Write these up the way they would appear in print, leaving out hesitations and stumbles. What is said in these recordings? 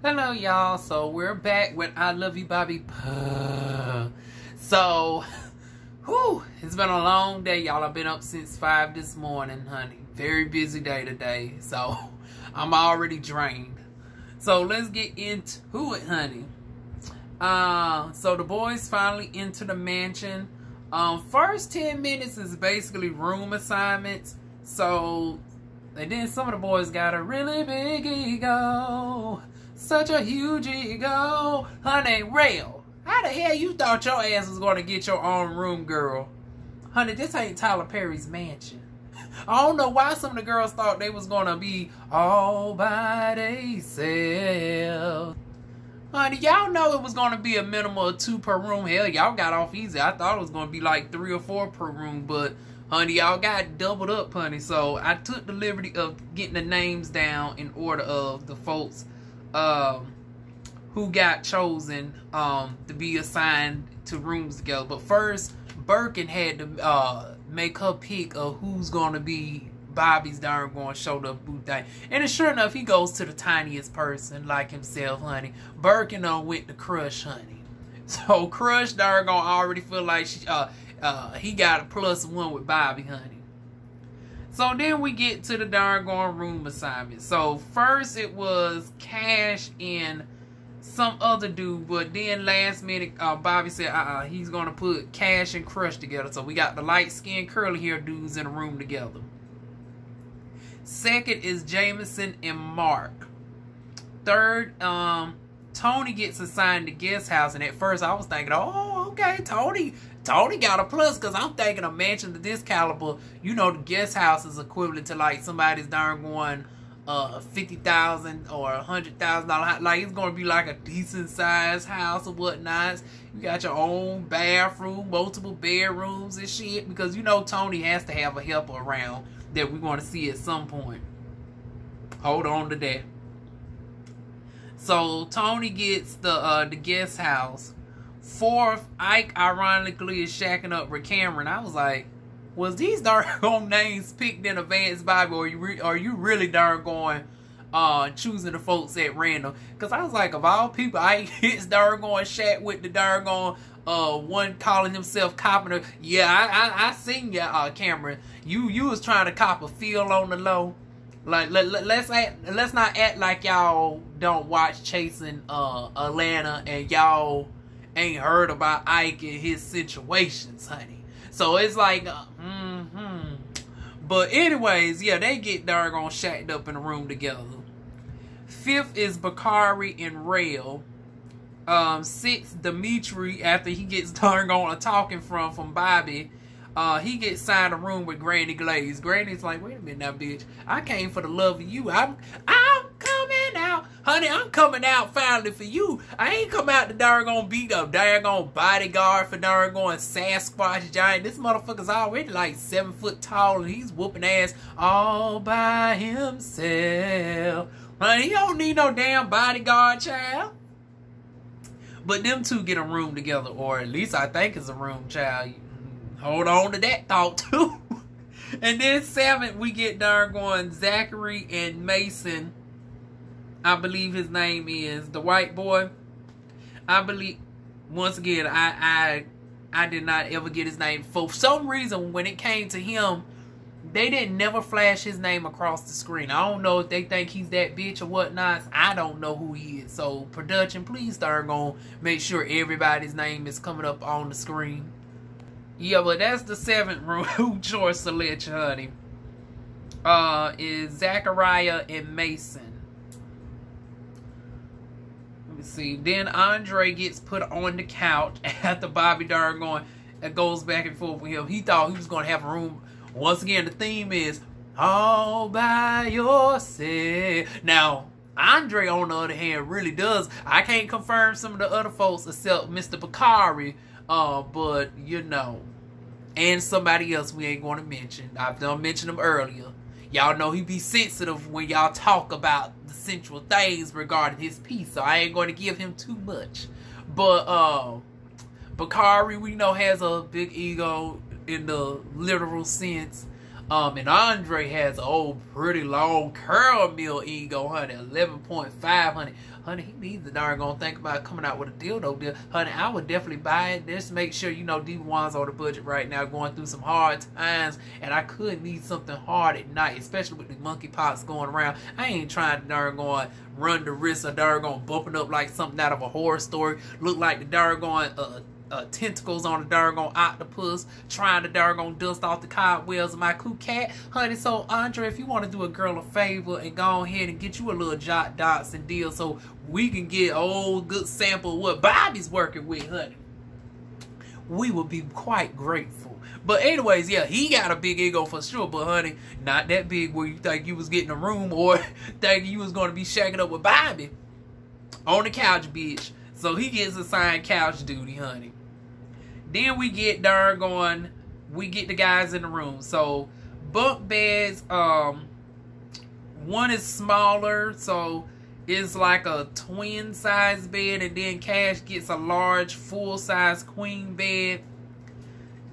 Hello, y'all. So we're back with I Love You, Bobby. So, it's been a long day, y'all. I've been up since 5 this morning, honey. Very busy day today. So, I'm already drained. So, let's get into it, honey. So the boys finally enter the mansion. First 10 minutes is basically room assignments. So, and then some of the boys got a really big ego. Such a huge ego. Honey, Rail, how the hell you thought your ass was going to get your own room, girl? Honey, this ain't Tyler Perry's mansion. I don't know why some of the girls thought they was going to be all by themselves. Honey, y'all know it was going to be a minimum of 2 per room. Hell, y'all got off easy. I thought it was going to be like 3 or 4 per room, but honey, y'all got doubled up, honey. So I took the liberty of getting the names down in order of the folks who got chosen to be assigned to rooms together. But first, Birkin had to make her pick of who's going to be Bobby's darn going to show the booth thing. And sure enough, he goes to the tiniest person like himself, honey. Birkin went to Crush, honey. So Crush darn gonna already feel like she, he got a +1 with Bobby, honey. So then we get to the darn going room assignment. So first it was Cash and some other dude, but then last minute Bobby said he's gonna put Cash and Crush together. So we got the light skinned curly hair dudes in a room together. Second is Jameson and Mark. Third, Tony gets assigned to guest house, and at first I was thinking, oh, okay, Tony got a plus, because I'm thinking a mansion of this caliber, you know, the guest house is equivalent to like somebody's darn going $50,000 or $100,000. Like, it's going to be like a decent sized house or whatnot. You got your own bathroom, multiple bedrooms and shit, because you know Tony has to have a helper around that we want to see at some point. Hold on to that. So Tony gets the guest house. Fourth, Ike ironically is shacking up with Cameron. I was like, was these darn names picked in advance, Bobby, or are you really darn going choosing the folks at random? Because I was like, of all people, Ike hits darn going shack with the darn going one calling himself copping. Yeah, I seen you, Cameron. You was trying to cop a feel on the low. Like, let's not act like y'all don't watch Chasing Atlanta and y'all ain't heard about Ike and his situations, honey. So it's like, But anyways, yeah, they get doggone shacked up in a room together. Fifth is Bakari and Rail. Sixth, Dimitri, after he gets doggone a talking from Bobby. He gets signed a room with Granny Glaze. Granny's like, wait a minute now, bitch. I came for the love of you. I'm coming out. Honey, I'm coming out finally for you. I ain't come out to doggone beat up doggone bodyguard for doggone Sasquatch giant. This motherfucker's already like 7 foot tall and he's whooping ass all by himself. Honey, he don't need no damn bodyguard, child. But them two get a room together, or at least I think it's a room, child. Hold on to that thought, too. And then 7th, we get darn going Zachary and Mason. I believe his name is the white boy. I believe, once again, I did not ever get his name. For some reason, when it came to him, they didn't never flash his name across the screen. I don't know if they think he's that bitch or whatnot. I don't know who he is. So, production, please start going make sure everybody's name is coming up on the screen. Yeah, but that's the 7th room choice selection, honey. Is Zachariah and Mason. Let me see. Then Andre gets put on the couch after Bobby darn going. It goes back and forth with him. He thought he was going to have a room. Once again, the theme is all by yourself. Now, Andre, on the other hand, really does. I can't confirm some of the other folks except Mr. Bakari. But, you know, and somebody else we ain't going to mention. I've done mention him earlier. Y'all know he be sensitive when y'all talk about the central things regarding his piece, so I ain't going to give him too much. But, Bakari, we know, has a big ego in the literal sense. And Andre has an old pretty long curl mill ego, honey. 11.5, honey. Honey, he needs to darn gonna think about coming out with a dildo deal. Honey, I would definitely buy it. Just make sure, you know, D1's on the budget right now, going through some hard times. And I could need something hard at night, especially with the monkeypox going around. I ain't trying to darn going run the risk of darn going bumping up like something out of a horror story. Look like the darn going tentacles on the doggone octopus, trying to doggone dust off the cobwebs of my cool cat, honey. So Andre, if you want to do a girl a favor and go ahead and get you a little jot dots and deal, so we can get a old good sample of what Bobby's working with, honey, we would be quite grateful. But anyways, yeah, he got a big ego for sure, but honey, not that big where you think you was getting a room or thinking you was going to be shacking up with Bobby on the couch, bitch. So he gets assigned couch duty, honey. Then we get we get the guys in the room. So bunk beds, one is smaller, so it's like a twin size bed, and then Cash gets a large full size queen bed.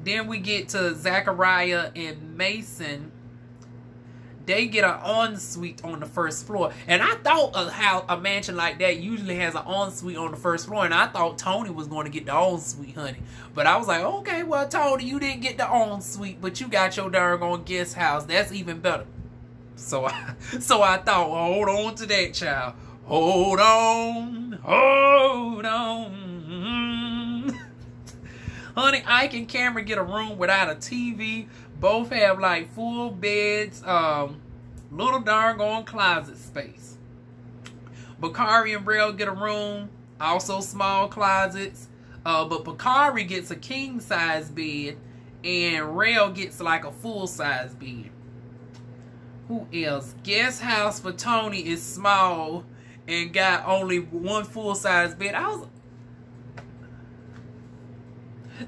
Then we get to Zachariah and Mason. They get an ensuite on the first floor. And I thought how a mansion like that usually has an ensuite on the first floor. And I thought Tony was going to get the ensuite, honey. But I was like, okay, well, Tony, you didn't get the ensuite, but you got your doggone guest house. That's even better. So I thought, well, hold on to that, child. Hold on. Hold on. Honey, Ike and Cameron get a room without a TV. Both have like full beds, little doggone closet space. Bakari and Braille get a room, also small closets. But Bakari gets a king size bed and Rail gets like a full size bed. Who else? Guest house for Tony is small and got only one full size bed.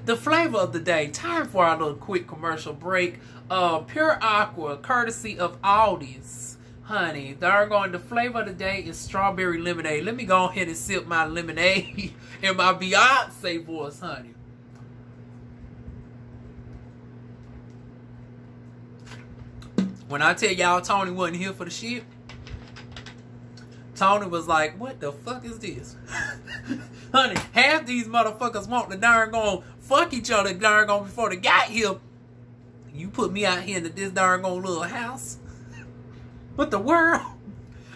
The flavor of the day. Time for our little quick commercial break. Pure Aqua, courtesy of Aldi's. Honey, the flavor of the day is strawberry lemonade. Let me go ahead and sip my lemonade in my Beyonce voice, honey. When I tell y'all Tony wasn't here for the shit, Tony was like, what the fuck is this? Honey, half these motherfuckers want to darn gon' fuck each other darn gon' before they got here. You put me out here into this darn gon' little house. What the world?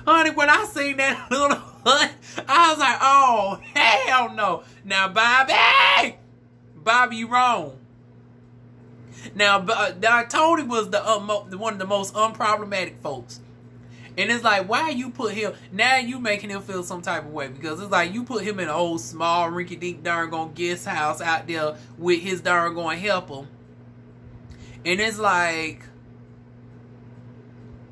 Honey, when I seen that little hut, I was like, oh, hell no. Now, Bobby, you wrong. Now, Tony was one of the most unproblematic folks. And it's like, why you put him, now you making him feel some type of way. Because it's like, you put him in an old, small, rinky-dink darn gon' guest house out there with his darn gon' helper. And it's like,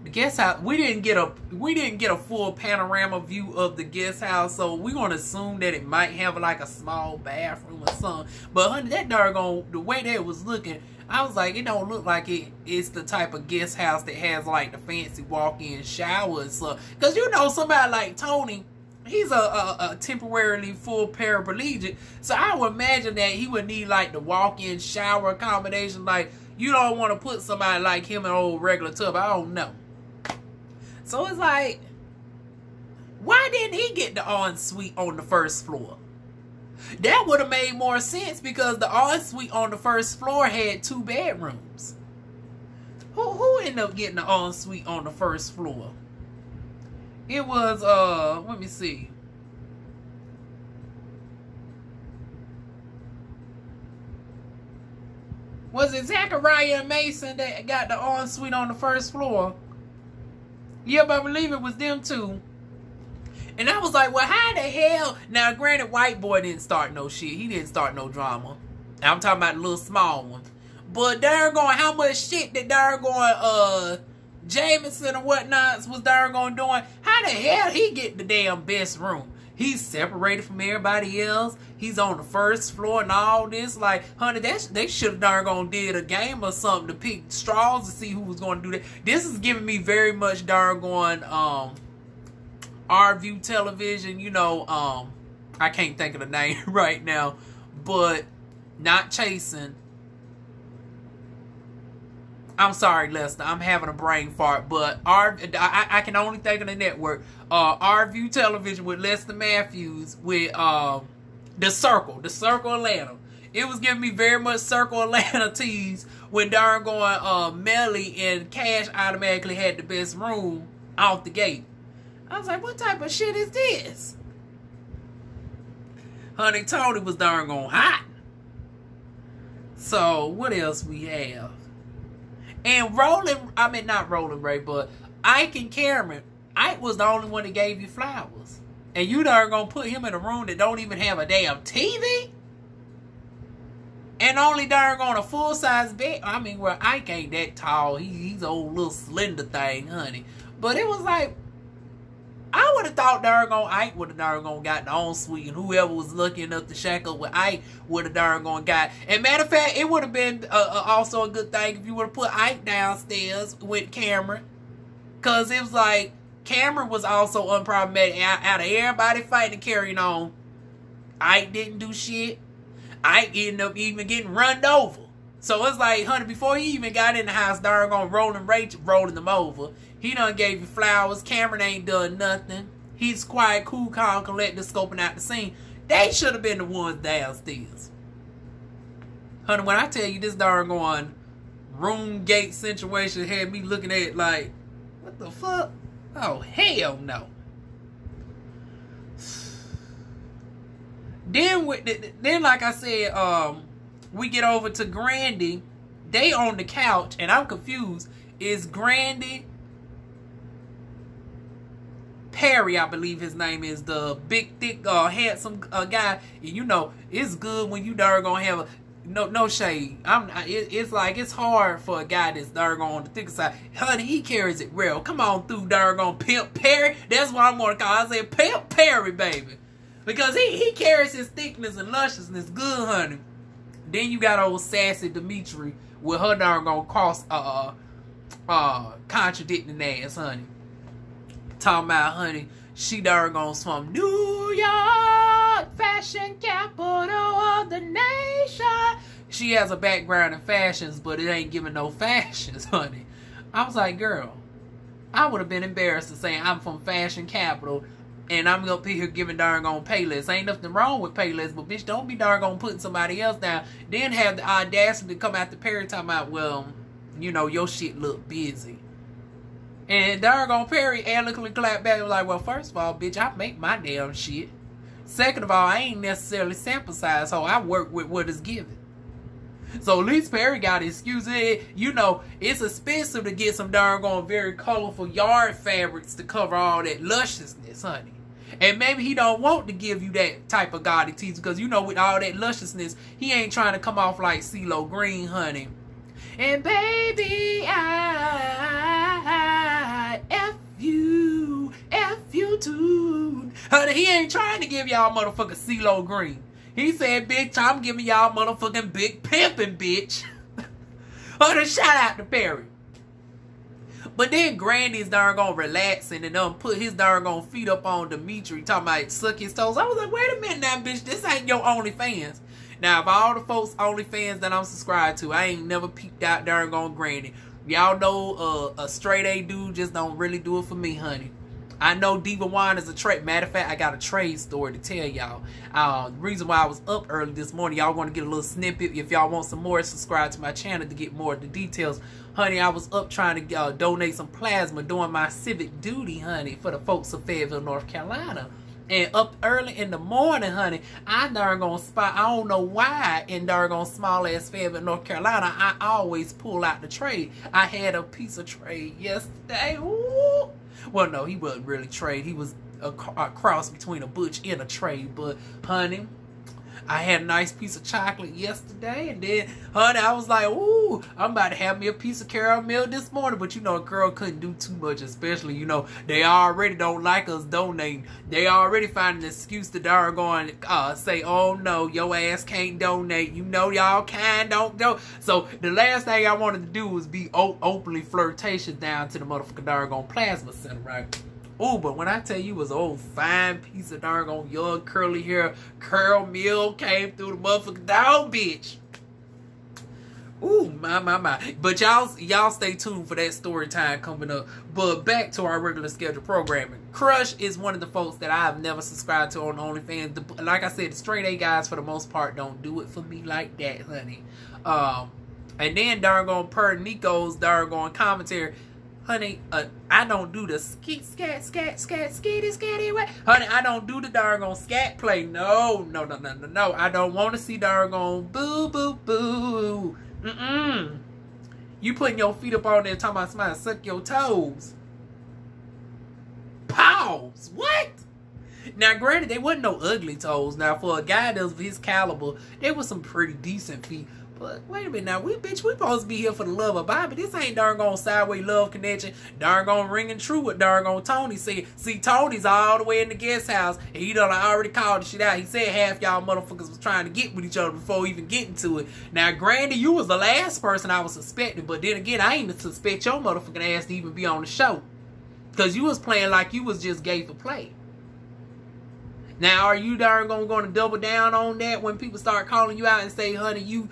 the guest house, we didn't get a full panorama view of the guest house. So we're going to assume that it might have like a small bathroom or something. But honey, that darn gon', the way that it was looking, I was like, it don't look like it's the type of guest house that has like the fancy walk-in shower and stuff. Because you know, somebody like Tony, he's a temporarily full paraplegic. So I would imagine that he would need like the walk-in shower accommodation. Like, you don't want to put somebody like him in an old regular tub. I don't know. So it's like, why didn't he get the ensuite on the first floor? That would have made more sense because the ensuite on the first floor had 2 bedrooms. Who ended up getting the ensuite on the first floor? It was, let me see. Was it Zachariah and Mason that got the ensuite on the first floor? Yep, I believe it was them two. And I was like, well, how the hell? Now, granted, white boy didn't start no shit. He didn't start no drama. I'm talking about the little small one. But darn going, how much shit that darn going, Jameson and whatnots was darn going doing? How the hell he get the damn best room? He's separated from everybody else. He's on the first floor and all this. Like, honey, they should have darn gone did a game or something to pick straws to see who was going to do that. This is giving me very much darn going, R-View television, you know, I can't think of the name right now, but not chasing. I'm sorry, Lester. I'm having a brain fart, but I can only think of the network. Our View Television with Lester Matthews with The Circle Atlanta. It was giving me very much Circle Atlanta tease when darn going Melly and Cash automatically had the best room out the gate. I was like, what type of shit is this? Honey, Tony was darn going hot. So, what else we have? And not Rolling Ray, but Ike and Cameron. Ike was the only one that gave you flowers. And you darn gonna put him in a room that don't even have a damn TV? And only darn on a full-size bed. I mean, well, Ike ain't that tall. He's an old little slender thing, honey. But it was like, I would have thought darn on Ike would have darn gone got the ensuite, and whoever was lucky enough to shack up with Ike would have darn gone got. And matter of fact, it would have been also a good thing if you would have put Ike downstairs with Cameron, cause it was like Cameron was also unproblematic. Out of everybody fighting and carrying on, Ike didn't do shit. Ike ended up even getting run over. So it's like, honey, before he even got in the house, darn gone rolling them over. He done gave you flowers. Cameron ain't done nothing. He's quiet, cool, calm, collected, scoping out the scene. They should have been the ones downstairs. Honey, when I tell you this darn going room gate situation had me looking at it like, what the fuck? Oh, hell no. Then like I said, we get over to Grandy. They on the couch, and I'm confused. Is Grandy Perry, I believe his name is, the big, thick, handsome guy. And you know, it's good when you darn gonna have a no shade. It's like it's hard for a guy that's darn on the thicker side. Honey, he carries it real. Come on through, darn on Pimp Perry. That's what I'm gonna call. I say Pimp Perry, baby, because he carries his thickness and lusciousness good, honey. Then you got old sassy Dimitri with her darn gonna cross contradicting ass, honey. Talking about, honey, she darn gonna swim New York, fashion capital of the nation. She has a background in fashions, but it ain't giving no fashions, honey. I was like, girl, I would have been embarrassed to say I'm from fashion capital and I'm up here giving darn on Payless. Ain't nothing wrong with Payless, but bitch, don't be darn on putting somebody else down. Then have the audacity to come after Perry talking about, well, you know, your shit look busy. And darn on Perry eloquently clapped back and was like, well, first of all, bitch, I make my damn shit. Second of all, I ain't necessarily sample size, so I work with what is given. So at least Perry got an excuse. You know, it's expensive to get some darn on very colorful yard fabrics to cover all that lusciousness, honey. And maybe he don't want to give you that type of gaudy tease because, you know, with all that lusciousness, he ain't trying to come off like CeeLo Green, honey. And baby, I F you too. Honey, he ain't trying to give y'all motherfucking CeeLo Green. He said, bitch, I'm giving y'all motherfucking big pimping, bitch. Honey, shout out to Perry. But then Grandy's darn gonna relaxing and put his darn gonna feet up on Dimitri, talking about suck his toes. I was like, wait a minute now, bitch, this ain't your OnlyFans. Now, of all the folks OnlyFans that I'm subscribed to, I ain't never peeked out darn gonna Grandy. Y'all know a straight A dude just don't really do it for me, honey. I know Diva Wine is a trade. Matter of fact, I got a trade story to tell y'all. The reason why I was up early this morning, y'all want to get a little snippet. If y'all want some more, subscribe to my channel to get more of the details. Honey, I was up trying to donate some plasma doing my civic duty, honey, for the folks of Fayetteville, North Carolina. And up early in the morning, honey, I darn gonna spot, I don't know why, in darn gonna small ass Fayetteville, North Carolina, I always pull out the trade. I had a piece of trade yesterday. Ooh. Well, no, he wasn't really trade. He was a cross between a butch and a trade. But, honey, I had a nice piece of chocolate yesterday. And then, honey, I was like, ooh, I'm about to have me a piece of caramel this morning. But, you know, a girl couldn't do too much. Especially, you know, they already don't like us donating. They already find an excuse to doggone say, oh, no, your ass can't donate. You know y'all can don't go. So, the last thing I wanted to do was be openly flirtatious down to the motherfucking doggone plasma center, right? Oh, but when I tell you it was an old fine piece of darn on young curly hair, curl meal came through the motherfucking dog, bitch. Ooh, my. But y'all stay tuned for that story time coming up. But back to our regular scheduled programming. Crush is one of the folks that I've never subscribed to on OnlyFans. Like I said, the straight A guys for the most part don't do it for me like that, honey. And then darn Purr Nico's darn commentary. Honey, I don't do the scat way. Honey, I don't do the darn scat play. No. I don't want to see darn boo boo boo. You putting your feet up on there talking about somebody suck your toes. Pause. What? Now, granted, they wasn't no ugly toes. Now, for a guy that's of his caliber, they was some pretty decent feet. But wait a minute now, we supposed to be here for the love of Bobby. This ain't darn sideways love connection. Darn ringing true with darn Tony said. See, Tony's all the way in the guest house, and he done already called the shit out. He said half y'all motherfuckers was trying to get with each other before even getting to it. Now, granted, you was the last person I was suspecting, but then again, I ain't suspect your motherfucking ass to even be on the show. Because you was playing like you was just gay for play. Now, are you darn going to double down on that when people start calling you out and say, honey, you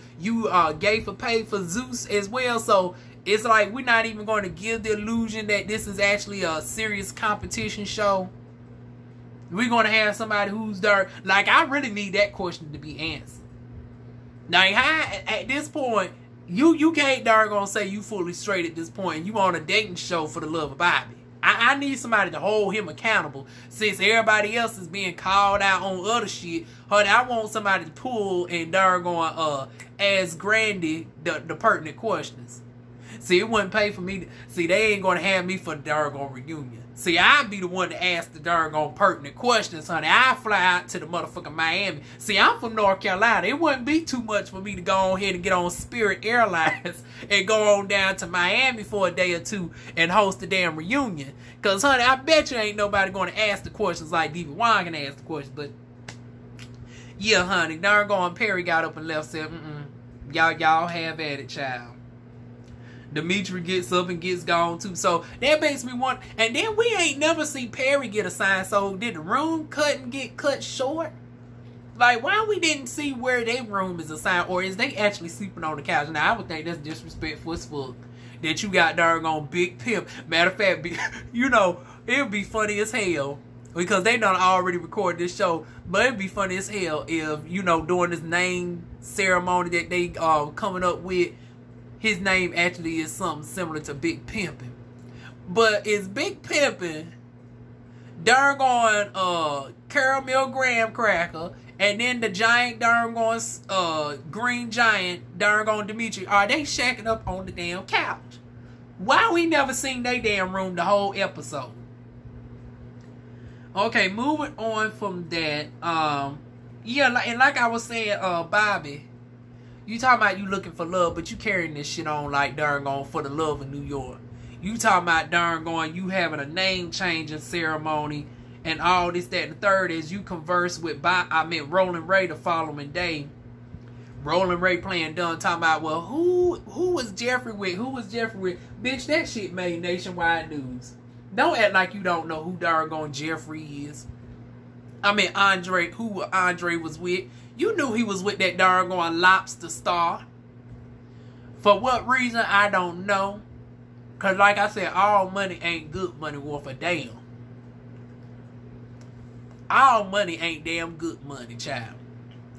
gay for pay for Zeus as well? So it's like we're not even going to give the illusion that this is actually a serious competition show. We're going to have somebody who's darn, like, I really need that question to be answered. Now, at this point, you can't darn going to say you fully straight at this point. You on a dating show for the love of Bobby. I need somebody to hold him accountable since everybody else is being called out on other shit. Honey, I want somebody to pull and darn ask Grandy the pertinent questions. See, it wouldn't pay for me. See, they ain't going to have me for the darn reunion. See, I'd be the one to ask the darn pertinent questions, honey. I fly out to the motherfucking Miami. See, I'm from North Carolina. It wouldn't be too much for me to go on here and get on Spirit Airlines and go on down to Miami for a day or two and host the damn reunion. Because, honey, I bet you ain't nobody going to ask the questions like Diva Wine can ask the questions. But, yeah, honey, darn Perry got up and left, said, y'all have at it, child. Dimitri gets up and gets gone too. So that makes me want. And then we ain't never seen Perry get assigned. So did the room cut and get cut short? Like, why we didn't see where their room is assigned? Or is they actually sleeping on the couch? Now, I would think that's disrespectful as fuck. That you got darn Big Pimp. Matter of fact, you know, it would be funny as hell. Because they done already recorded this show. But it'd be funny as hell if, you know, during this name ceremony that they coming up with, his name actually is something similar to Big Pimpin'. But it's Big Pimpin', darn caramel graham cracker, and then the giant darn green giant darn Dimitri. Are they shacking up on the damn couch? Why we never seen they damn room the whole episode? Okay, moving on from that. Yeah, and like I was saying, Bobby, you talking about you looking for love, but you carrying this shit on like darn for the love of New York. You talking about darn you having a name changing ceremony and all this, that, and the third as you converse with Roland Ray the following day. Roland Ray playing dumb, talking about, well, who was Jeffrey with? Who was Jeffrey with? Bitch, that shit made nationwide news. Don't act like you don't know who darn Jeffrey is. I mean Andre, who Andre was with. You knew he was with that darn lobster star. For what reason, I don't know. Because like I said, all money ain't good money worth a damn. All money ain't damn good money, child.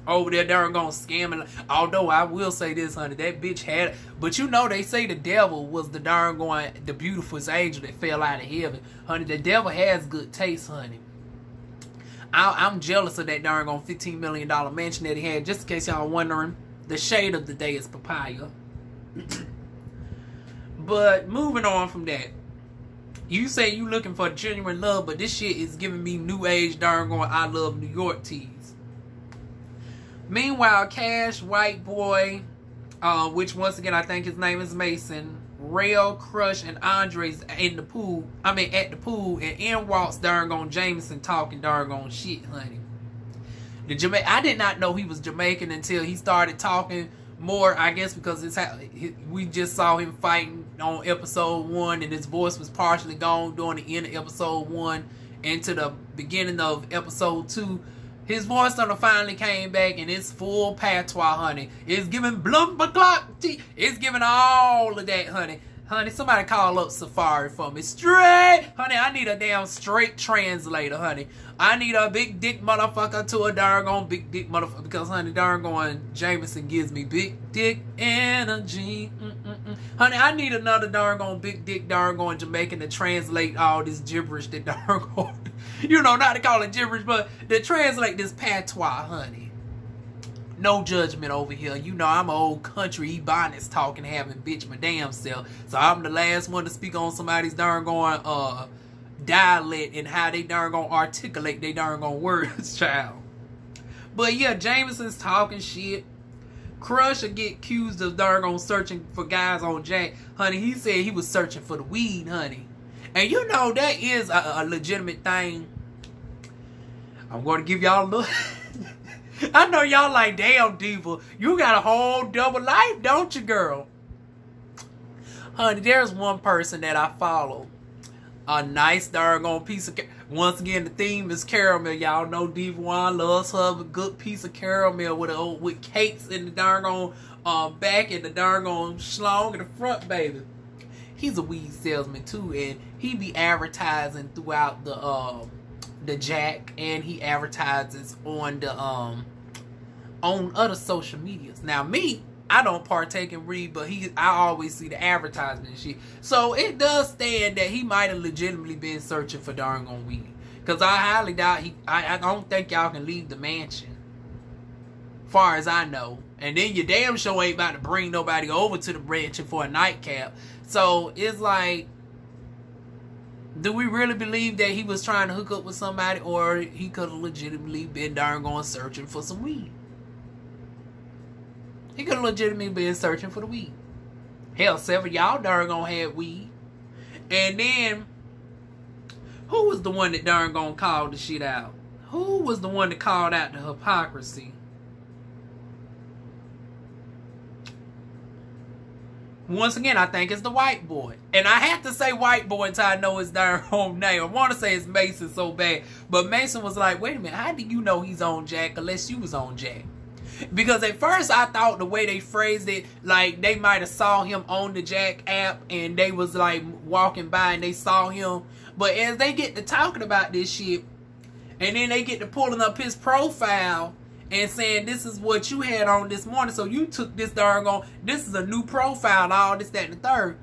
Over there darn scamming. Although I will say this, honey, that bitch had it. But you know they say the devil was the darn the beautiful angel that fell out of heaven. Honey, the devil has good taste, honey. I'm jealous of that darn $15 million mansion that he had. Just in case y'all wondering, the shade of the day is papaya. But moving on from that, you say you looking for genuine love, but this shit is giving me new age darn I love New York tease. Meanwhile, Cash, White Boy, which once again I think his name is Mason, Rail, Crush, and Andre's in the pool. I mean, at the pool, and in walks darn Jameson talking darn shit, honey. I did not know he was Jamaican until he started talking more. I guess because it's how we just saw him fighting on episode 1, and his voice was partially gone during the end of episode 1 into the beginning of episode 2. His voice done finally came back, and it's full patois, honey. It's giving blumber clock. It's giving all of that, honey. Honey, somebody call up Safari for me. Straight! Honey, I need a damn straight translator, honey. I need a big dick motherfucker to a darn big dick motherfucker. Because, honey, darn Jameson gives me big dick energy. Honey, I need another darn big dick darn Jamaican to translate all this gibberish that darn you know, not to call it gibberish, but to translate this patois, honey. No judgment over here. You know, I'm an old country ebonics talking, having bitch my damn self. So I'm the last one to speak on somebody's darn dialect and how they darn articulate they darn words, child. But yeah, Jameson's talking shit. Crush will get accused of darn searching for guys on Jack. Honey, he said he was searching for the weed, honey. And you know, that is a legitimate thing. I'm going to give y'all a little... I know y'all like, damn, Diva, you got a whole double life, don't you, girl? Honey, there's one person that I follow. A nice doggone piece of... Once again, the theme is caramel. Y'all know Diva One loves her a good piece of caramel with cakes in the doggone back and the doggone schlong in the front, baby. He's a weed salesman, too, and he be advertising throughout the Jack, and he advertises on the on other social medias. Now me, I don't partake in weed, but I always see the advertisement and shit. So it does stand that he might have legitimately been searching for darn weed. Cause I highly doubt I don't think y'all can leave the mansion. Far as I know. And then your damn show ain't about to bring nobody over to the mansion for a nightcap. So it's like, do we really believe that he was trying to hook up with somebody, or he could have legitimately been darn searching for some weed? He could have legitimately been searching for the weed. Hell, several y'all darn had weed. And then, who was the one that darn called the shit out? Who was the one that called out the hypocrisy? Once again, I think it's the white boy. And I have to say white boy until I know his darn home name. I want to say it's Mason so bad. But Mason was like, wait a minute, how do you know he's on Jack unless you was on Jack? Because at first I thought the way they phrased it, like they might have saw him on the Jack app and they was like walking by and they saw him. But as they get to talking about this shit, and then they get to pulling up his profile and saying, this is what you had on this morning. So you took this darn this is a new profile and all this, that, and the third.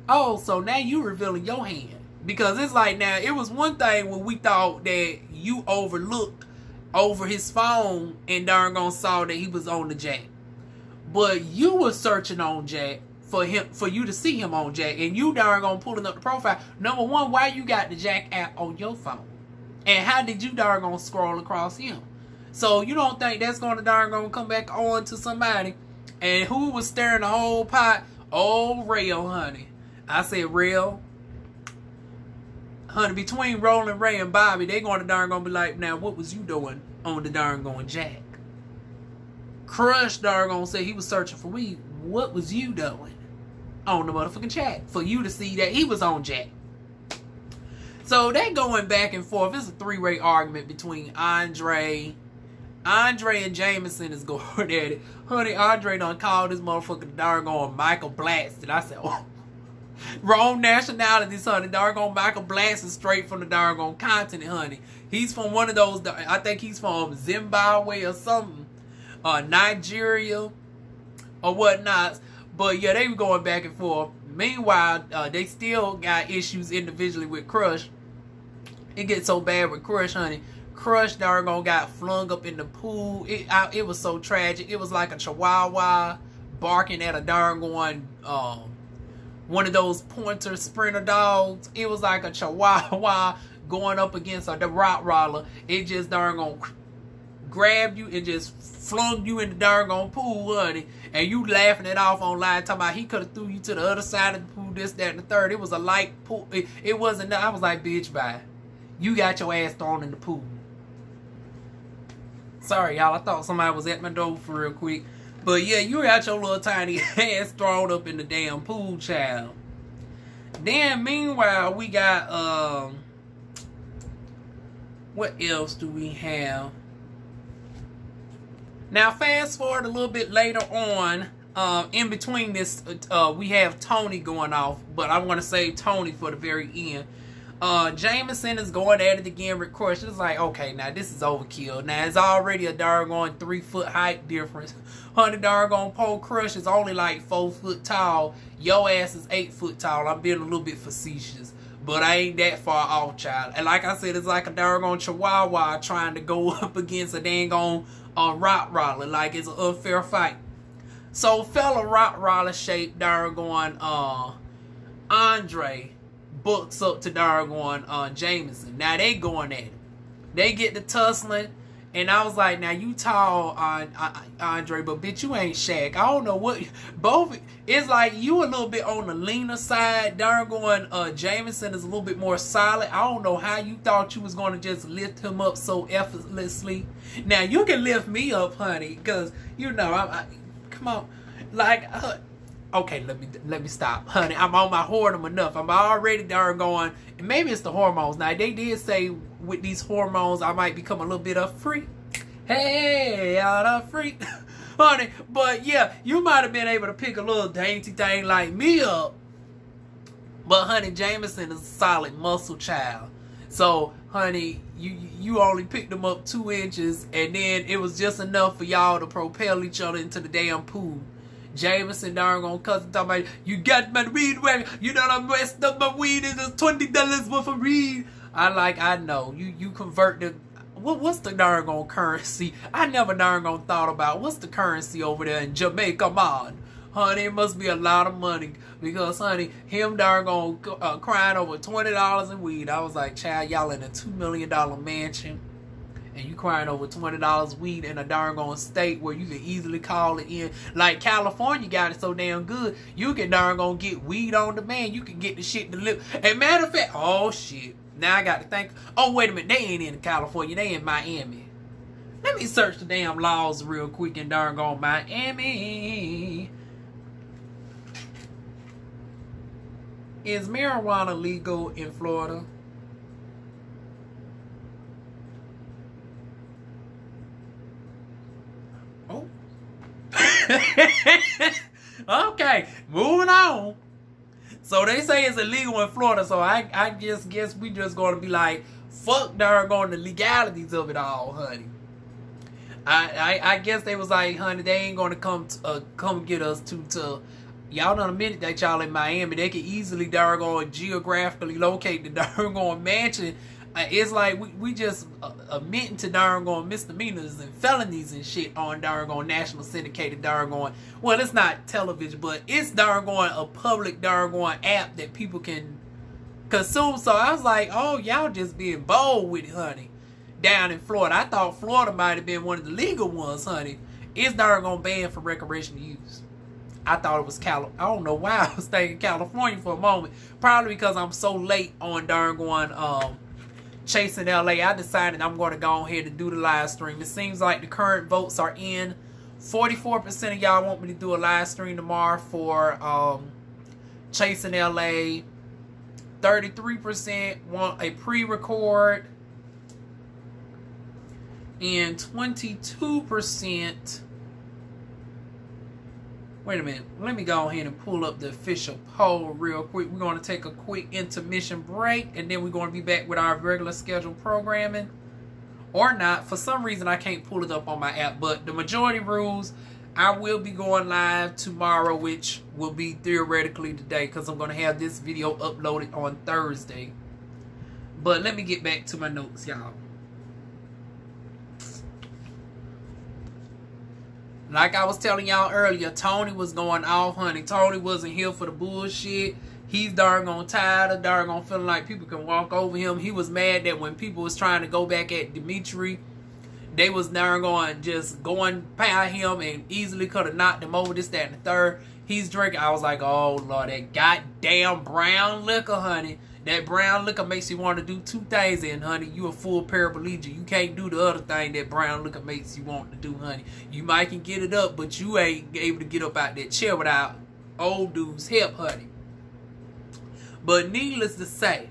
Oh, so now you revealing your hand. Because it's like, now, it was one thing when we thought that you overlooked over his phone and darn saw that he was on the Jack. But you were searching on Jack for you to see him on Jack. And you darn pulling up the profile. Number one, why you got the Jack app on your phone? And how did you darn scroll across him? So you don't think that's going to darn come back on to somebody? And who was stirring the whole pot? Oh, Rail, honey. I said Rail. Honey, between Roland, Ray, and Bobby, they going to darn be like, now what was you doing on the darn Jack? Crush darn say he was searching for weed. What was you doing on the motherfucking Jack for you to see that he was on Jack? So they going back and forth. It's a three-way argument between Andre and Jameson is going at it. Honey, Andre done called this motherfucker darn Michael Blasted. I said, oh, wrong nationality, honey. Darn Michael Blasted straight from the darn continent, honey. He's from one of those, I think he's from Zimbabwe or something. Nigeria or whatnot. But yeah, they were going back and forth. Meanwhile, they still got issues individually with Crush. It gets so bad with Crush, honey. Crush darn got flung up in the pool. It was so tragic. It was like a chihuahua barking at a darn one of those pointer sprinter dogs. It was like a chihuahua going up against the Rottweiler. It just darn grabbed you and just flung you in the darn pool, honey. And you laughing it off online, talking about he could have threw you to the other side of the pool, this, that, and the third. It was a light pool. It wasn't. I was like, bitch, bye. You got your ass thrown in the pool. Sorry, y'all. I thought somebody was at my door for real quick. But yeah, you got your little tiny ass thrown up in the damn pool, child. Then, meanwhile, we got What else do we have? Now, fast forward a little bit later on. In between this, we have Tony going off, but I want to save Tony for the very end. Jameson is going at it again with Crush. It's like, okay, now this is overkill. Now, it's already a doggone 3-foot height difference. Honey, doggone Pole Crush is only like 4 foot tall. Your ass is 8 foot tall. I'm being a little bit facetious, but I ain't that far off, child. And like I said, it's like a doggone chihuahua trying to go up against a dang Rottweiler. Like, it's an unfair fight. So, fella Rottweiler shaped doggone Andre books up to doggone Jameson. Now, they going at it. They get the tussling. And I was like, now you tall, Andre, but bitch, you ain't Shaq. I don't know what, both, it's like you a little bit on the leaner side. Doggone Jameson is a little bit more solid. I don't know how you thought you was going to just lift him up so effortlessly. Now, you can lift me up, honey, because, you know, come on. Like, okay, let me stop, honey. I'm on my whoredom enough. I'm already doggone, and maybe it's the hormones. Now, they did say with these hormones, I might become a little bit of freak. Hey, out of freak, honey. But yeah, you might have been able to pick a little dainty thing like me up. But honey, Jameson is a solid muscle child. So, honey, you only picked them up 2 inches, and then it was just enough for y'all to propel each other into the damn pool. Jameson doggone cousin talking about, you got my weed wagon, you know I messed up my weed, it's $20 worth of weed. I know. You convert the, what's the doggone currency? I never doggone thought about what's the currency over there in Jamaica, man. Honey, it must be a lot of money. Because, honey, him doggone crying over $20 in weed. I was like, child, y'all in a $2 million mansion. And you crying over $20 weed in a doggone state where you can easily call it in. Like California got it so damn good, you can doggone get weed on demand. You can get the shit delivered. And matter of fact, oh shit. Now I got to think, oh wait a minute, they ain't in California, they in Miami. Let me search the damn laws real quick in doggone Miami. Is marijuana legal in Florida? Oh. Okay, moving on. So they say it's illegal in Florida, so I just guess we just gonna be like, fuck doggone the legalities of it all, honey. I guess they was like, honey, they ain't gonna come get us to y'all done admitted that y'all in Miami. They could easily doggone geographically locate the doggone mansion. It's like we just admitting to doggone misdemeanors and felonies and shit on doggone national syndicated doggone. Well, it's not television, but it's doggone a public doggone app that people can consume. So I was like, oh, y'all just being bold with it, honey. Down in Florida, I thought Florida might have been one of the legal ones, honey. It's doggone banned for recreational use. I thought it was I don't know why I was thinking California for a moment. Probably because I'm so late on doggone Chasing LA. I decided I'm going to go ahead and do the live stream. It seems like the current votes are in. 44% of y'all want me to do a live stream tomorrow for Chasing LA. 33% want a pre-record. And 22%... Wait a minute. Let me go ahead and pull up the official poll real quick. We're going to take a quick intermission break, and then we're going to be back with our regular scheduled programming. Or not. For some reason, I can't pull it up on my app. But the majority rules, I will be going live tomorrow, which will be theoretically today, because I'm going to have this video uploaded on Thursday. But let me get back to my notes, y'all. Like I was telling y'all earlier, Tony was going off, honey. Tony wasn't here for the bullshit. He's doggone tired of doggone feeling like people can walk over him. He was mad that when people was trying to go back at Dimitri, they was doggone just going by him and easily could have knocked him over, this, that, and the third. He's drinking. I was like, oh, Lord, that goddamn brown liquor, honey. That brown liquor makes you want to do 2 things, and honey, you a full paraplegic. You can't do the other thing that brown liquor makes you want to do, honey. You might can get it up, but you ain't able to get up out that chair without old dude's help, honey. But needless to say,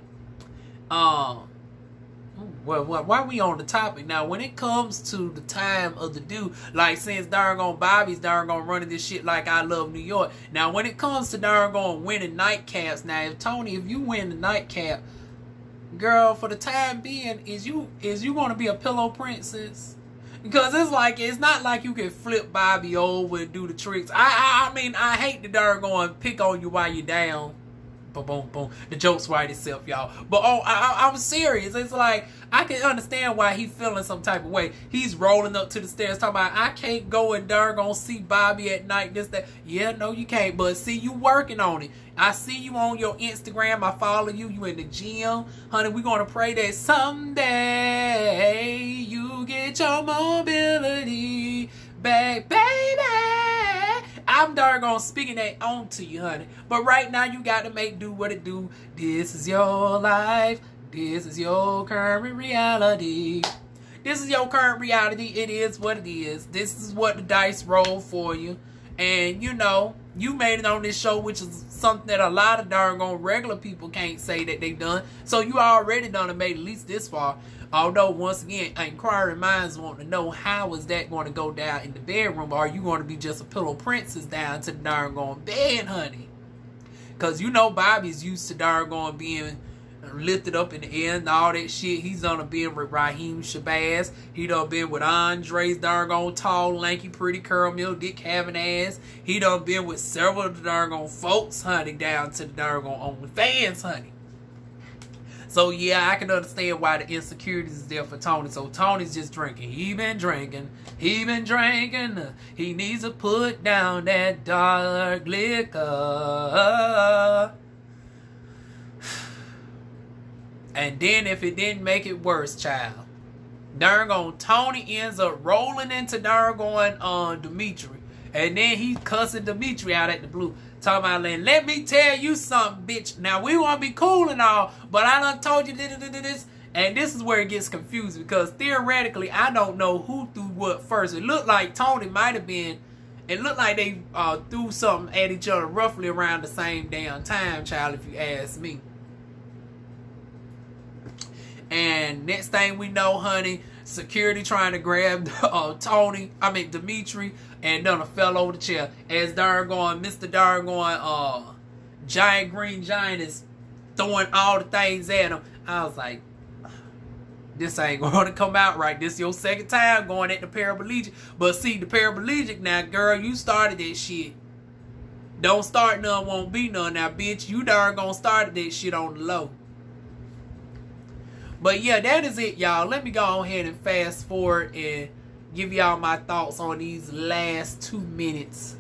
what Well, why we on the topic now? When it comes to the time of the due, like since darn Bobby's darn running this shit like I Love New York. Now, when it comes to darn winning nightcaps, now if Tony, if you win the nightcap, girl, for the time being, is you gonna be a pillow princess? Because it's not like you can flip Bobby over and do the tricks. I mean, I hate to darn pick on you while you're down. Boom, boom, boom. The joke's right itself, y'all. But I'm serious. It's like, I can understand why he feeling some type of way. He's rolling up to the stairs talking about, I can't go and darn see Bobby at night, this, that. Yeah, no, you can't. But see, you working on it. I see you on your Instagram. I follow you. You in the gym. Honey, we're going to pray that someday you get your mobility back, baby. I'm darn speaking that on to you, honey. But right now, you got to make do what it do. This is your life. This is your current reality. This is your current reality. It is what it is. This is what the dice roll for you. And, you know, you made it on this show, which is something that a lot of darn regular people can't say that they done. So you already done and made at least this far. Although, once again, inquiring minds want to know, how is that going to go down in the bedroom? Or are you going to be just a pillow princess down to the darn bed, honey? Because you know Bobby's used to darn being lifted up in the air and all that shit. He's done been with Raheem Shabazz. He done been with Andre's darn tall, lanky, pretty, curl mill, dick having ass. He done been with several of the darn folks, honey, down to the darn OnlyFans, honey. So, yeah, I can understand why the insecurities is there for Tony. So, Tony's just drinking. He been drinking. He been drinking. He needs to put down that dark liquor. And then if it didn't make it worse, child, darn Tony ends up rolling into darn Dimitri. And then he cussing Dimitri out at the blue. Talking about, let me tell you something, bitch. Now, we want to be cool and all, but I done told you this. And this is where it gets confused, because theoretically, I don't know who threw what first. It looked like Tony might have been, it looked like they threw something at each other roughly around the same damn time, child, if you ask me. And next thing we know, honey, security trying to grab Dimitri, and done fell over the chair. As Mr. Giant Green Giant is throwing all the things at him. I was like, this ain't going to come out right. This your second time going at the paraplegic. But see, the paraplegic now, girl, you started that shit. Don't start none, won't be none. Now, bitch, you started that shit on the low. But yeah, that is it, y'all. Let me go ahead and fast forward and give y'all my thoughts on these last 2 minutes.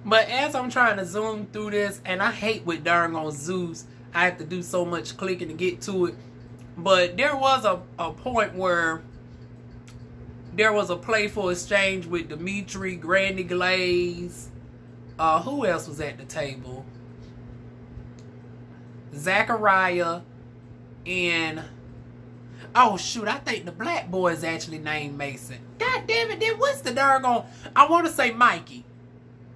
But as I'm trying to zoom through this, and I hate with darn Zeus, I have to do so much clicking to get to it. But there was a point where there was a playful exchange with Dimitri, Granny Glaze. Who else was at the table? Zachariah and... oh, shoot, I think the black boy is actually named Mason. God damn it, then what's the darn I want to say Mikey.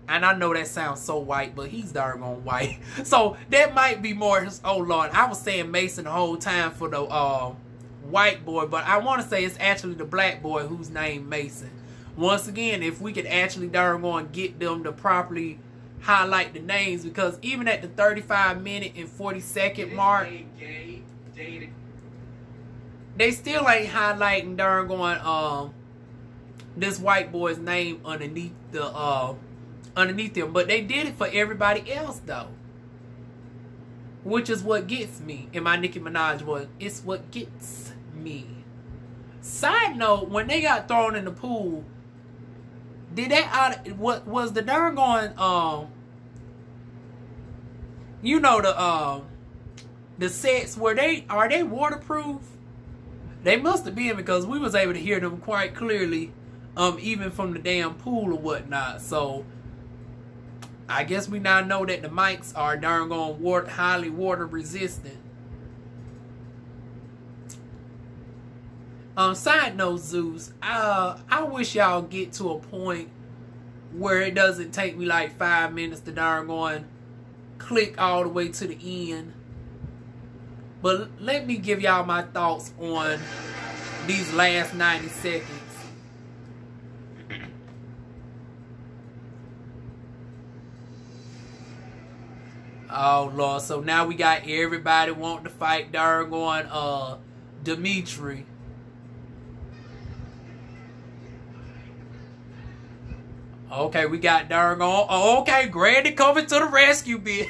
And I know that sounds so white, but he's darn white. So that might be more, oh Lord, I was saying Mason the whole time for the white boy, but I want to say it's actually the black boy who's named Mason. Once again, if we could actually darn get them to properly highlight the names, because even at the 35-minute and 40-second mark, they still ain't highlighting darn this white boy's name underneath the underneath them. But they did it for everybody else though, which is what gets me. In my Nicki Minaj voice, it's what gets me. Side note: when they got thrown in the pool, did that what was the darn you know, the sets, are they waterproof? They must have been, because we was able to hear them quite clearly, even from the damn pool or whatnot. So I guess we now know that the mics are darn highly water resistant. Side note, Zeus, I wish y'all get to a point where it doesn't take me like 5 minutes to darn click all the way to the end. But let me give y'all my thoughts on these last 90 seconds. Oh, Lord. So now we got everybody wanting to fight Dargon Dimitri. Okay, we got Dargon. Oh, okay, Granny coming to the rescue, bitch.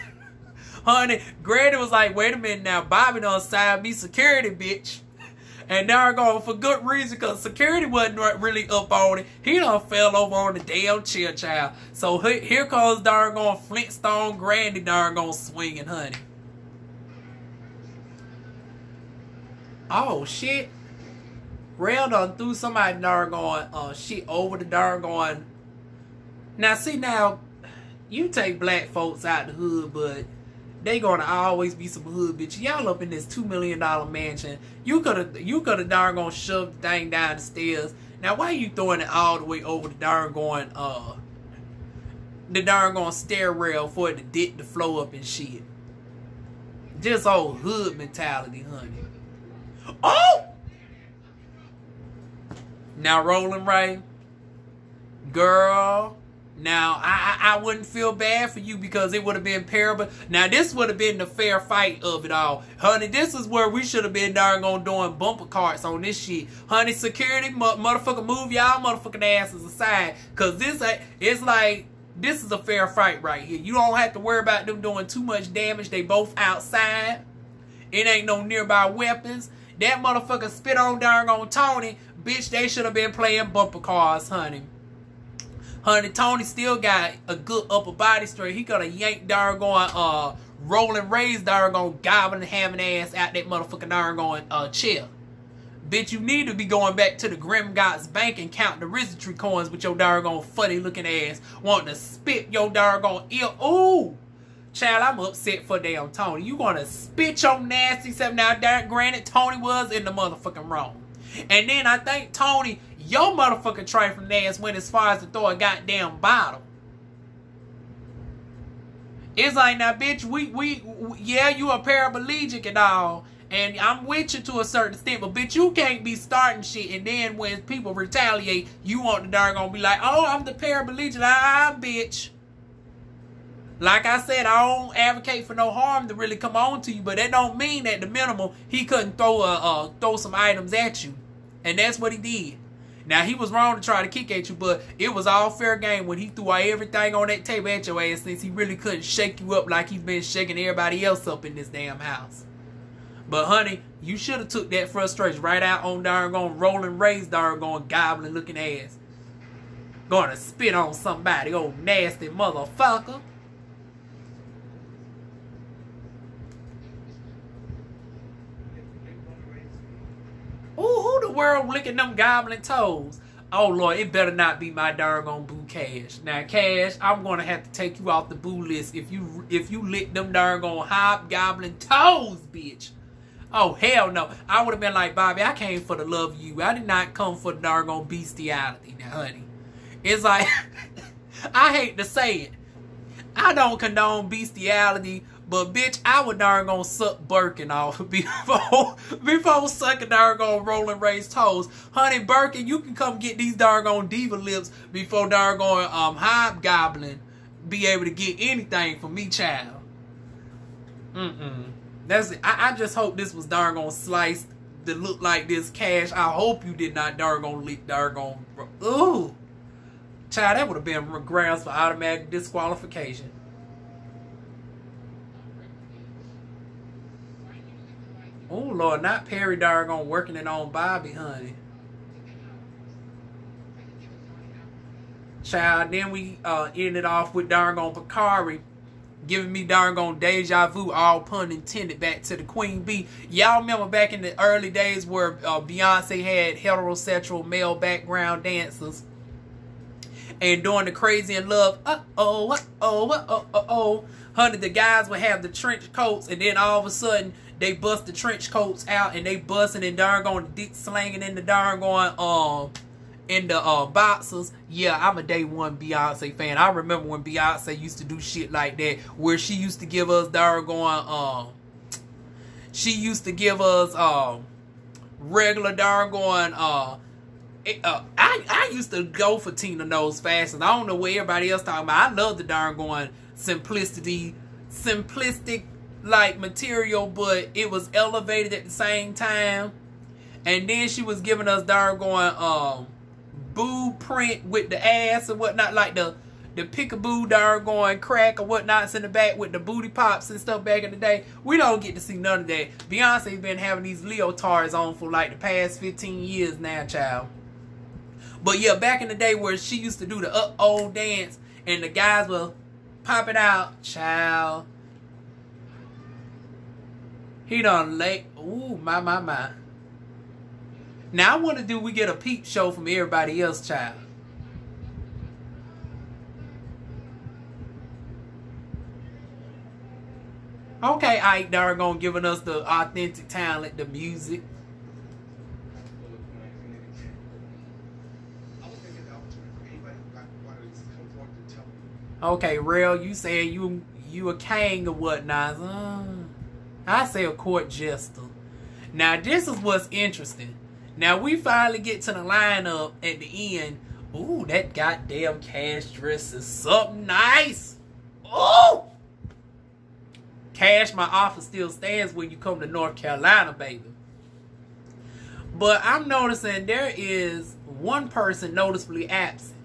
Honey, Granny was like, wait a minute now. Bobby done signed me security, bitch. And Dargon, for good reason, because security wasn't really up on it. He done fell over on the damn chair, child. So here comes Dargon Flintstone Granny Dargon swinging, honey. Oh, shit. Rail done threw somebody Dargon shit over the Dargon. Now, see, now, you take black folks out the hood, but they gonna always be some hood bitch. Y'all up in this $2 million mansion. You coulda darn shoved the thing down the stairs. Now why are you throwing it all the way over the darn stair rail for it to dip the flow up and shit? Just old hood mentality, honey. Oh! Now Rolling Ray, girl. Now, I wouldn't feel bad for you because it would have been parable. Now, this would have been the fair fight of it all. Honey, this is where we should have been doing bumper carts on this shit. Honey, security, motherfucker, move y'all motherfucking asses aside. Because it's like, this is a fair fight right here. You don't have to worry about them doing too much damage. They both outside. It ain't no nearby weapons. That motherfucker spit on Tony. Bitch, they should have been playing bumper cars, honey. Honey, Tony still got a good upper body strength. He could have yanked Dargon Rolling Ray's Dargon gobbling having ass out that motherfucking Dargon chair. Bitch, you need to be going back to the Grim Gods Bank and counting the Rizzitry coins with your Dargon funny looking ass. Wanting to spit your Dargon ear. Ooh! Child, I'm upset for damn Tony. You gonna spit your nasty self. Now, granted, Tony was in the motherfucking wrong. And then I think Tony, your motherfucking trifling ass went as far as to throw a goddamn bottle. It's like, now, bitch, yeah, you a paraplegic and all, and I'm with you to a certain extent, but bitch, you can't be starting shit, and then when people retaliate, you want the darn gonna be like, oh, I'm the paraplegic, bitch. Like I said, I don't advocate for no harm to really come on to you, but that don't mean that the minimal, he couldn't throw some items at you. And that's what he did. Now, he was wrong to try to kick at you, but it was all fair game when he threw everything on that table at your ass, since he really couldn't shake you up like he's been shaking everybody else up in this damn house. But, honey, you should have took that frustration right out on darn Rolling Ray's darn goblin looking ass. Gonna spit on somebody, old nasty motherfucker. Ooh, who the world licking them goblin toes? Oh, Lord, it better not be my darn Boo Cash. Now, Cash, I'm going to have to take you off the boo list if you lick them darn hobgoblin toes, bitch. Oh, hell no. I would have been like, Bobby, I came for the love of you. I did not come for the darn bestiality. Now, honey, it's like, I hate to say it. I don't condone bestiality, but bitch, I would darn suck Birkin off before sucking darn Rolling Ray's toes. Honey, Birkin, you can come get these darn diva lips before darn hobgoblin be able to get anything from me, child. That's it. I just hope this was darn sliced to look like this, Cash. I hope you did not darn lick darn. Ooh, child, that would have been grounds for automatic disqualification. Oh, Lord, not Perry darn working it on Bobby, honey. Child, then we ended off with darn Bakari giving me darn deja vu, all pun intended, back to the Queen Bee. Y'all remember back in the early days where Beyonce had heterosexual male background dancers, and during the Crazy in Love, honey, the guys would have the trench coats, and then all of a sudden they bust the trench coats out, and they busting and darn dick slanging in the darn in the boxers. Yeah, I'm a day one Beyonce fan. I remember when Beyonce used to do shit like that, where she used to give us darn She used to give us regular darn going I used to go for Tina Knowles fashions. I don't know what everybody else talking about. I love the darn going simplistic like material, but it was elevated at the same time. And then she was giving us darn going boob print with the ass and whatnot, like the peekaboo darn going crack or whatnots in the back with the booty pops and stuff back in the day. We don't get to see none of that. Beyonce's been having these leotards on for like the past 15 years now, child. But yeah, back in the day where she used to do the old dance and the guys will pop it out, child. He done late. Ooh, my. Now I want to do we get a peep show from everybody else, child. Okay, Ike Dargon giving us the authentic talent, the music. Okay, Rail, you saying you a king or whatnot? I say a court jester. Now this is what's interesting. Now we finally get to the lineup at the end. Ooh, that goddamn Cash dress is something nice. Ooh! Cash, my offer still stands when you come to North Carolina, baby. But I'm noticing there is one person noticeably absent.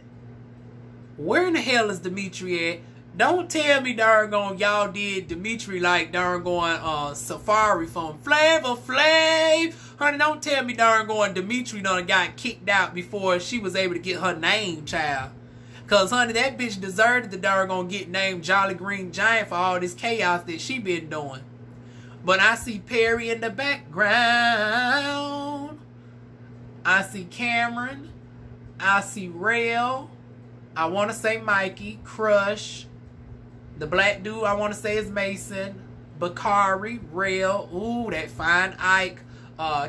Where in the hell is Dimitri at? Don't tell me darn y'all did Dimitri like darn Safari from Flavor Flav. Honey, don't tell me darn Dimitri done got kicked out before she was able to get her name, child. Cause honey, that bitch deserved the darn get named Jolly Green Giant for all this chaos that she been doing. But I see Perry in the background. I see Cameron. I see Rail. I want to say Mikey, Crush. The black dude I want to say is Mason. Bakari, Rail. Ooh, that fine Ike.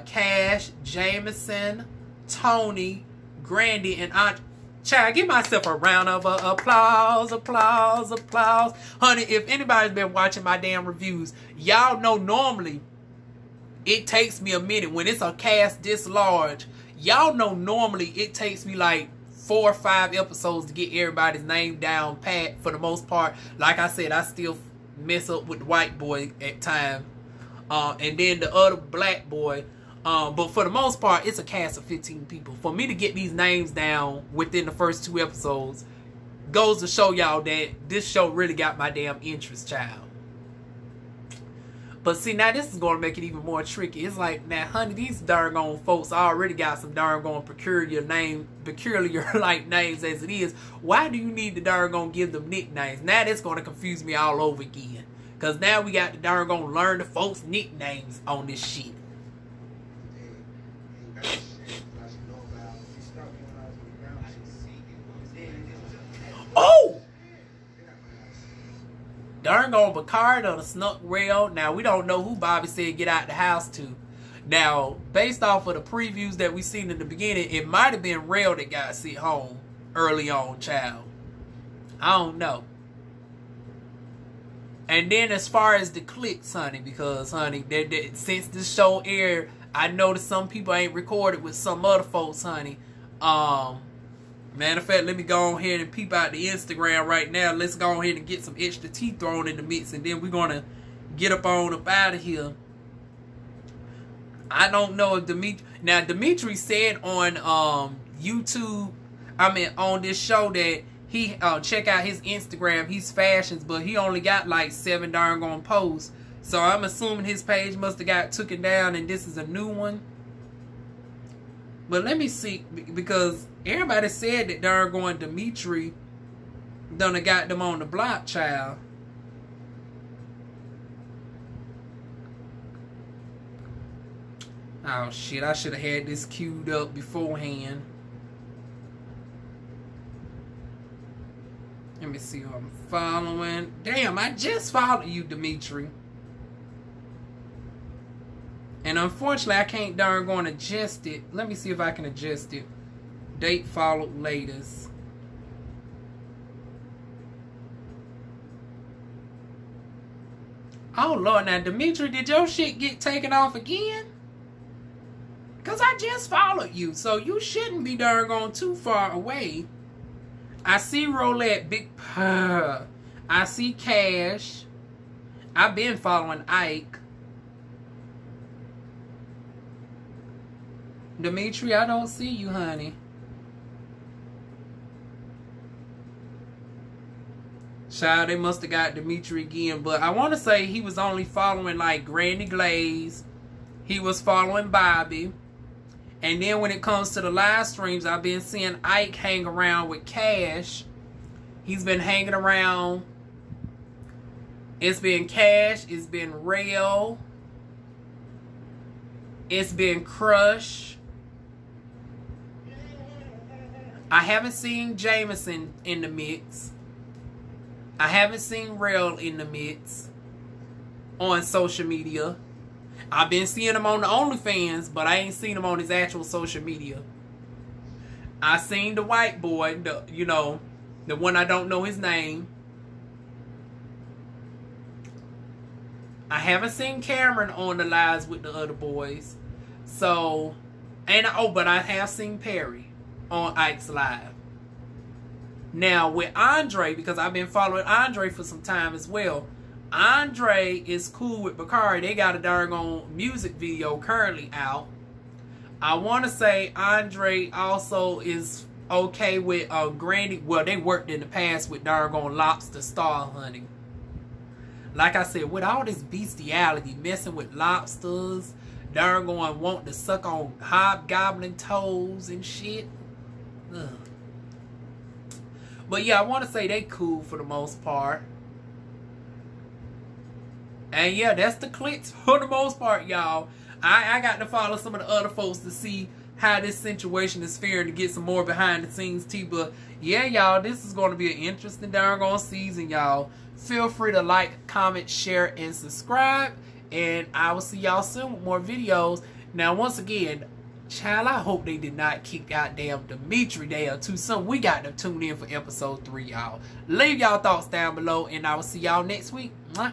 Cash, Jameson, Tony, Grandy, and Aunt. Child, give myself a round of applause. Honey, if anybody's been watching my damn reviews, y'all know normally it takes me a minute. When it's a cast this large, y'all know normally it takes me like 4 or 5 episodes to get everybody's name down pat for the most part. Like I said, I still mess up with the white boy at times. And then the other black boy. But for the most part, it's a cast of 15 people. For me to get these names down within the first 2 episodes goes to show y'all that this show really got my damn interest, child. But see, now this is going to make it even more tricky. It's like, now, honey, these darn folks already got some darn peculiar like names as it is. Why do you need to darn give them nicknames? Now that's going to confuse me all over again. Because now we got to darn learn the folks' nicknames on this shit. Oh! Darn Bacard on the snuck rail. Now, we don't know who Bobby said get out the house to. Now, based off of the previews that we seen in the beginning, it might have been Rail that got sent home early on, child. I don't know. And then as far as the clicks, honey, because, honey, since this show aired, I noticed some people ain't recorded with some other folks, honey. Matter of fact, let me go on here and peep out the Instagram right now. Let's go ahead and get some extra tea thrown in the mix, and then we're going to get up out of here. I don't know if Dimitri... Now, Dimitri said on YouTube, on this show that he check out his Instagram. He's fashions, but he only got like 7 darn posts. So I'm assuming his page must have got taken down, and this is a new one. But let me see, because everybody said that darn Dimitri done got them on the block, child. Oh shit, I should have had this queued up beforehand. Let me see who I'm following. Damn, I just followed you, Dimitri. And unfortunately, I can't darn adjust it. Let me see if I can adjust it. Date followed latest. Oh, Lord. Now, Dimitri, did your shit get taken off again? Because I just followed you, so you shouldn't be darn too far away. I see Roulette, Big Purr. I see Cash. I've been following Ike. Dimitri, I don't see you, honey. Child, they must have got Dimitri again. But I want to say he was only following like Granny Glaze. He was following Bobby. And then when it comes to the live streams, I've been seeing Ike hang around with Cash. He's been hanging around. It's been Cash. It's been Rail. It's been Crush. I haven't seen Jameson in the mix. I haven't seen Rail in the mix on social media. I've been seeing him on the OnlyFans, but I ain't seen him on his actual social media. I seen the white boy, the one I don't know his name. I haven't seen Cameron on the lives with the other boys. So, but I have seen Perry on Ike's Live. Now, with Andre, because I've been following Andre for some time as well, Andre is cool with Bakari. They got a darn music video currently out. I want to say Andre also is okay with Granny. Well, they worked in the past with darn lobster star hunting. Like I said, with all this bestiality, messing with lobsters, darn wanting to suck on hobgoblin toes and shit. Ugh. But yeah, I want to say they cool for the most part. And yeah, that's the clicks for the most part, y'all. I got to follow some of the other folks to see how this situation is faring, to get some more behind the scenes tea. But yeah, y'all, this is going to be an interesting darn season, y'all. Feel free to like, comment, share, and subscribe. And I will see y'all soon with more videos. Now, once again, child, I hope they did not kick goddamn Dimitri there too soon. We got to tune in for episode 3, y'all. Leave y'all thoughts down below, and I will see y'all next week. Mwah.